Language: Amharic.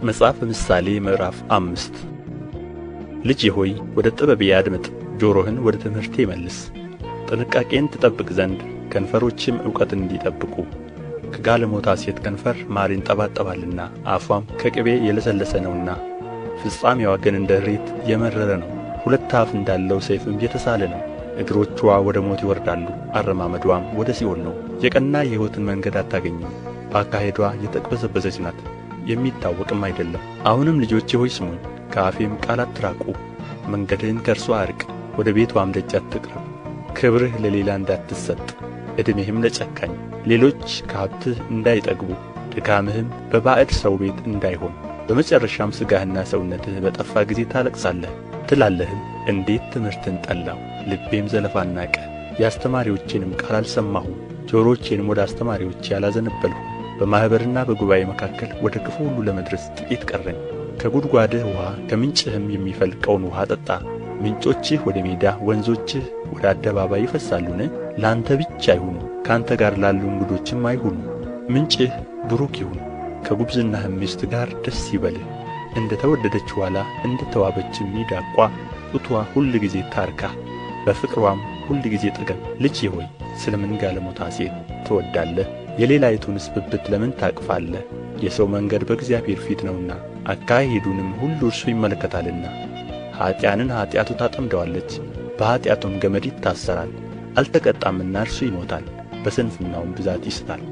መጽሐፈ ምሳሌ ምዕራፍ 5 ልጄ ሆይ ወደ ጥበቤ አድምጥ፣ ጆሮህን ወደ ትምህርቴ መልስ። ጥንቃቄን ትጠብቅ ዘንድ ከንፈሮችም እውቀትን እንዲጠብቁ። ከጋለሞታ ሴት ከንፈር ማር ይንጠባጠባልና አፏም ከቅቤ የለሰለሰ ነውና። ፍጻሜዋ ግን እንደ እሬት የመረረ ነው፣ ሁለት አፍ እንዳለው ሰይፍም የተሳለ ነው። እግሮችዋ ወደ ሞት ይወርዳሉ፣ አረማመድዋም ወደ ሲኦል ነው። የቀና የሕይወትን መንገድ አታገኝም፣ በአካሄዷ የተቅበዘበዘች ናት፣ የሚታወቅም አይደለም። አሁንም ልጆቼ ሆይ ስሙኝ፣ ከአፌም ቃል አትራቁ። መንገድህን ከእርሷ አርቅ፣ ወደ ቤትዋም ደጅ አትቅረብ። ክብርህ ለሌላ እንዳትሰጥ፣ ዕድሜህም ለጨካኝ። ሌሎች ከሀብትህ እንዳይጠግቡ፣ ድካምህም በባዕድ ሰው ቤት እንዳይሆን። በመጨረሻም ሥጋህና ሰውነትህ በጠፋ ጊዜ ታለቅሳለህ ትላለህም፣ እንዴት ትምህርትን ጠላሁ፣ ልቤም ዘለፋን ናቀ። የአስተማሪዎቼንም ቃል አልሰማሁም፣ ጆሮቼንም ወደ አስተማሪዎቼ አላዘነበልሁም። በማኅበርና በጉባኤ መካከል ወደ ክፉ ሁሉ ለመድረስ ጥቂት ቀረኝ። ከጕድጓድህ ውኃ ከምንጭህም የሚፈልቀውን ውኃ ጠጣ። ምንጮችህ ወደ ሜዳ ወንዞችህ ወደ አደባባይ ይፈሳሉን? ለአንተ ብቻ አይሁኑ፣ ከአንተ ጋር ላሉ እንግዶችም አይሁኑ። ምንጭህ ቡሩክ ይሁን፣ ከጕብዝናህም ሚስት ጋር ደስ ይበልህ። እንደ ተወደደች ዋላ እንደ ተዋበችም ሚዳቋ ጡትዋ ሁል ጊዜ ታርካ፣ በፍቅርዋም ሁል ጊዜ ጥገብ። ልጄ ሆይ ስለ ምን ጋለሞታ ሴት ትወድዳለህ? የሌላይቱንስ ብብት ለምን ታቅፋለህ? የሰው መንገድ በእግዚአብሔር ፊት ነውና አካሄዱንም ሁሉ እርሱ ይመለከታልና። ኀጥኣንን ኃጢአቱ ታጠምደዋለች፣ በኃጢአቱም ገመድ ይታሰራል። አልተቀጣምና እርሱ ይሞታል፣ በስንፍናውም ብዛት ይስታል።